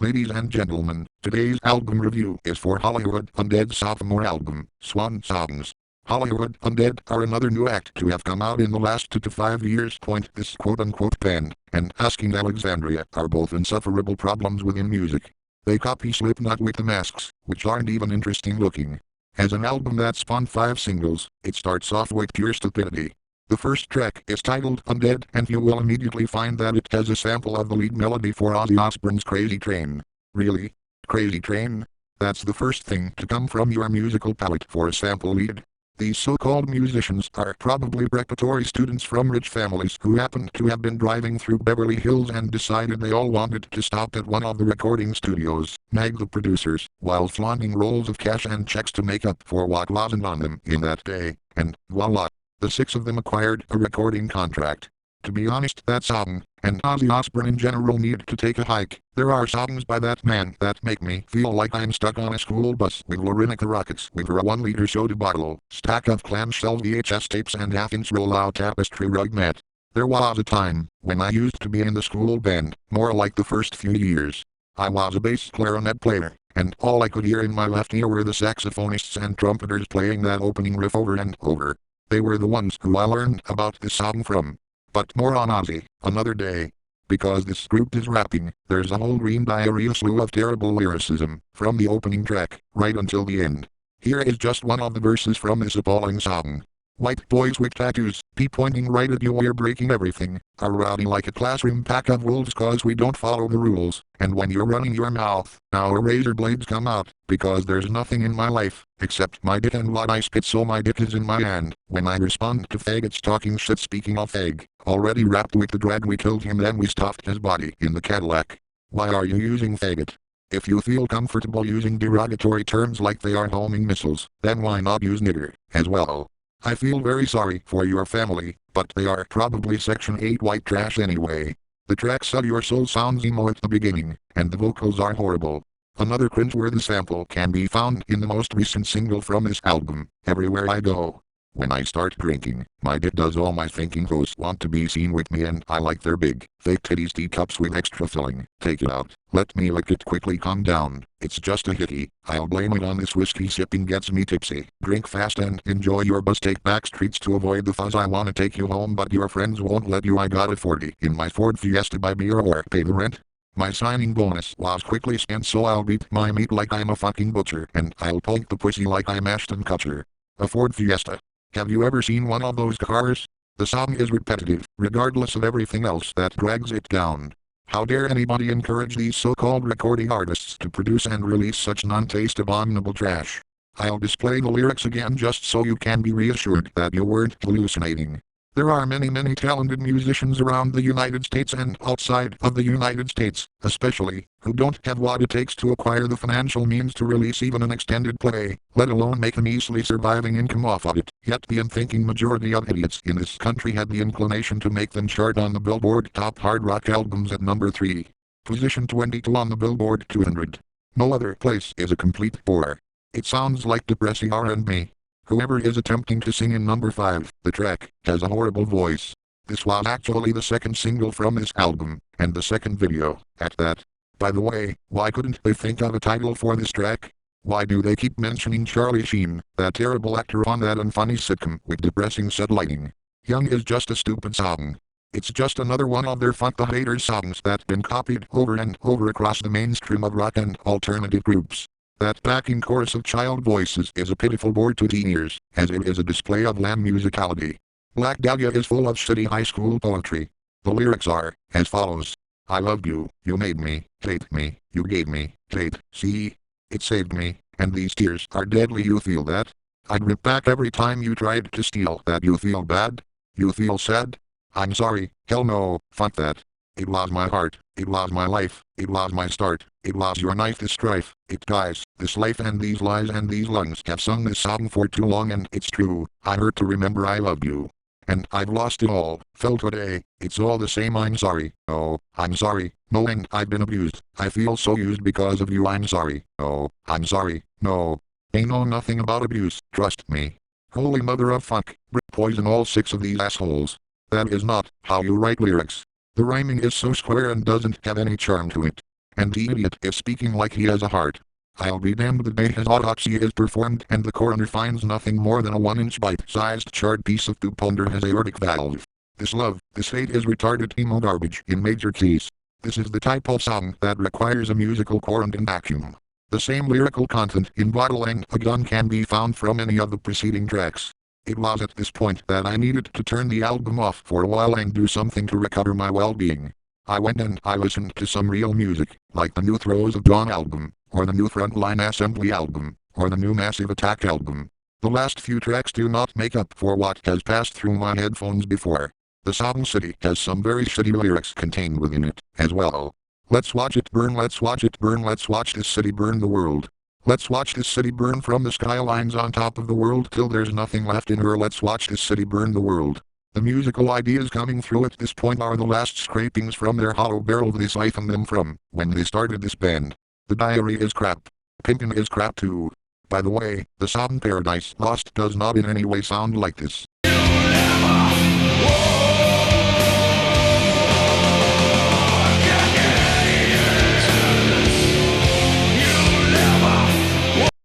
Ladies and gentlemen, today's album review is for Hollywood Undead's sophomore album, Swansongs. Hollywood Undead are another new act to have come out in the last 2 to 5 years. This quote-unquote band and Asking Alexandria are both insufferable problems within music. They copy Slipknot with the masks, which aren't even interesting looking. As an album that spawned 5 singles, it starts off with pure stupidity. The first track is titled Undead, and you will immediately find that it has a sample of the lead melody for Ozzy Osbourne's Crazy Train. Really? Crazy Train? That's the first thing to come from your musical palette for a sample lead. These so-called musicians are probably preparatory students from rich families who happened to have been driving through Beverly Hills and decided they all wanted to stop at one of the recording studios, nag the producers, while flaunting rolls of cash and checks to make up for what wasn't on them in that day, and voila! The 6 of them acquired a recording contract. To be honest, that song, and Ozzy Osbourne in general, need to take a hike. There are songs by that man that make me feel like I'm stuck on a school bus with Laurenica Rockets with her 1-liter soda bottle, stack of clamshell VHS tapes and half-inch roll-out tapestry rug mat. There was a time when I used to be in the school band, more like the first few years. I was a bass clarinet player, and all I could hear in my left ear were the saxophonists and trumpeters playing that opening riff over and over. They were the ones who I learned about this song from. But more on Ozzy, another day. Because this group is rapping, there's a whole green diarrhea slew of terrible lyricism, from the opening track, right until the end. Here is just one of the verses from this appalling song. White boys with tattoos, pointing right at you, we're breaking everything, are rowdy like a classroom pack of wolves cause we don't follow the rules, and when you're running your mouth, our razor blades come out, because there's nothing in my life, except my dick and what I spit, so my dick is in my hand, when I respond to faggots talking shit. Speaking of fag, already wrapped with the drag, we killed him then we stuffed his body in the Cadillac. Why are you using faggot? If you feel comfortable using derogatory terms like they are homing missiles, then why not use nigger, as well? I feel very sorry for your family, but they are probably Section 8 white trash anyway. The track Sell Your Soul sounds emo at the beginning, and the vocals are horrible. Another cringeworthy sample can be found in the most recent single from this album, Everywhere I Go. When I start drinking, my dick does all my thinking. Those want to be seen with me and I like their big, fake titties, teacups with extra filling. Take it out. Let me lick it quickly. Calm down. It's just a hickey. I'll blame it on this whiskey sipping gets me tipsy. Drink fast and enjoy your bus. Take back streets to avoid the fuzz. I wanna take you home but your friends won't let you. I got a 40 in my Ford Fiesta. Buy beer or pay the rent. My signing bonus was quickly spent, so I'll beat my meat like I'm a fucking butcher, and I'll poke the pussy like I'm Ashton Kutcher. A Ford Fiesta. Have you ever seen one of those cars? The song is repetitive, regardless of everything else that drags it down. How dare anybody encourage these so-called recording artists to produce and release such non-taste abominable trash? I'll display the lyrics again just so you can be reassured that you weren't hallucinating. There are many talented musicians around the United States and outside of the United States, especially, who don't have what it takes to acquire the financial means to release even an extended play, let alone make an easily surviving income off of it. Yet the unthinking majority of idiots in this country had the inclination to make them chart on the Billboard Top Hard Rock Albums at number 3. Position 22 on the Billboard 200. No other place is a complete bore. It sounds like depressing R&B. Whoever is attempting to sing in number 5, the track, has a horrible voice. This was actually the second single from this album, and the second video, at that. By the way, why couldn't they think of a title for this track? Why do they keep mentioning Charlie Sheen, that terrible actor on that unfunny sitcom with depressing set lighting? Young is just a stupid song. It's just another one of their Fuck the Haters songs that's been copied over and over across the mainstream of rock and alternative groups. That backing chorus of child voices is a pitiful bore to teen ears, as it is a display of lamb musicality. Black Dahlia is full of shitty high school poetry. The lyrics are as follows. I loved you, you made me, hate me, you gave me, hate, see? It saved me, and these tears are deadly. You feel that? I'd rip back every time you tried to steal that. You feel bad? You feel sad? I'm sorry, hell no, fuck that. It was my heart, it was my life, it was my start, it was your knife, this strife, it dies, this life and these lies and these lungs have sung this song for too long and it's true, I hurt to remember I loved you. And I've lost it all, fell today, it's all the same. I'm sorry, oh, I'm sorry, no, and I've been abused, I feel so used because of you. I'm sorry, oh, I'm sorry, no, they know nothing about abuse, trust me. Holy mother of fuck, poison all 6 of these assholes. That is not how you write lyrics. The rhyming is so square and doesn't have any charm to it. and the idiot is speaking like he has a heart. I'll be damned the day his autopsy is performed and the coroner finds nothing more than a 1-inch bite-sized charred piece of tube under his aortic valve. This love, this hate is retarded emo garbage in major keys. This is the type of song that requires a musical quarantine vacuum. The same lyrical content in Bottle and a Gun can be found from any of the preceding tracks. It was at this point that I needed to turn the album off for a while and do something to recover my well-being. I went and I listened to some real music, like the new Throes of Dawn album, or the new Frontline Assembly album, or the new Massive Attack album. The last few tracks do not make up for what has passed through my headphones before. The song City has some very shitty lyrics contained within it, as well. Let's watch it burn, let's watch it burn, let's watch this city burn the world. Let's watch this city burn from the skylines on top of the world till there's nothing left in her. Let's watch this city burn the world. The musical ideas coming through at this point are the last scrapings from their hollow barrel they siphoned them from when they started this band. The diary is crap. Pimpin' is crap too. By the way, the song Paradise Lost does not in any way sound like this.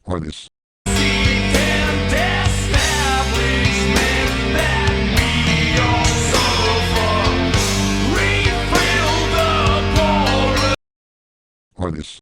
Or this. Or this.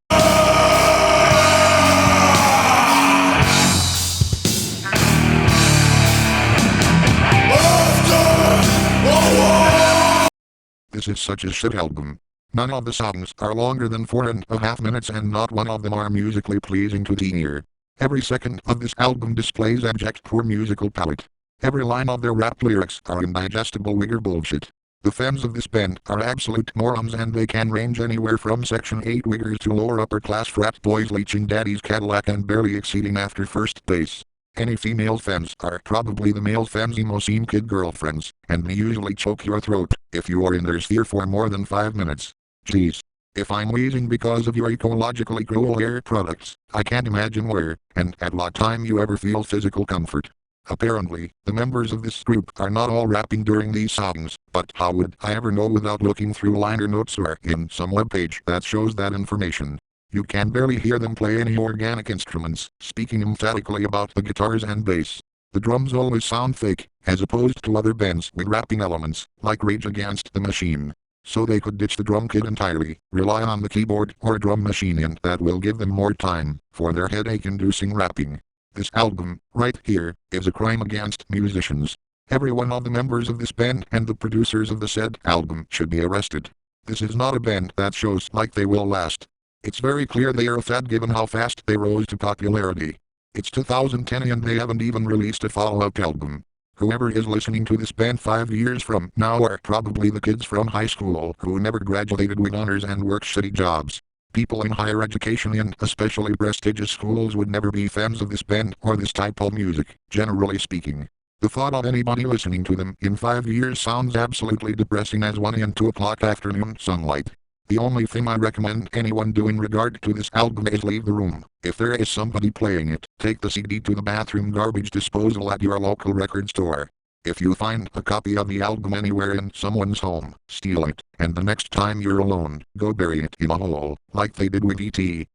This is such a shit album. None of the songs are longer than 4.5 minutes and not one of them are musically pleasing to the ear. Every second of this album displays abject poor musical palate. Every line of their rap lyrics are indigestible wigger bullshit. The fans of this band are absolute morons and they can range anywhere from Section 8 wiggers to lower upper class frat boys leeching daddy's Cadillac and barely exceeding after first base. Any female fans are probably the male fans' emo scene kid girlfriends, and they usually choke your throat if you are in their sphere for more than 5 minutes. Jeez. If I'm wheezing because of your ecologically cruel air products, I can't imagine where, and at what time you ever feel physical comfort. Apparently, the members of this group are not all rapping during these songs, but how would I ever know without looking through liner notes or in some webpage that shows that information? You can barely hear them play any organic instruments, speaking emphatically about the guitars and bass. The drums always sound fake, as opposed to other bands with rapping elements, like Rage Against the Machine. So they could ditch the drum kit entirely, rely on the keyboard or a drum machine and that will give them more time for their headache-inducing rapping. This album, right here, is a crime against musicians. Every one of the members of this band and the producers of the said album should be arrested. This is not a band that shows like they will last. It's very clear they are a fad given how fast they rose to popularity. It's 2010 and they haven't even released a follow-up album. Whoever is listening to this band 5 years from now are probably the kids from high school who never graduated with honors and work shitty jobs. People in higher education and especially prestigious schools would never be fans of this band or this type of music, generally speaking. The thought of anybody listening to them in 5 years sounds absolutely depressing as 1 and 2 o'clock afternoon sunlight. The only thing I recommend anyone do in regard to this album is leave the room. If there is somebody playing it, take the CD to the bathroom garbage disposal at your local record store. If you find a copy of the album anywhere in someone's home, steal it, and the next time you're alone, go bury it in a hole, like they did with E.T.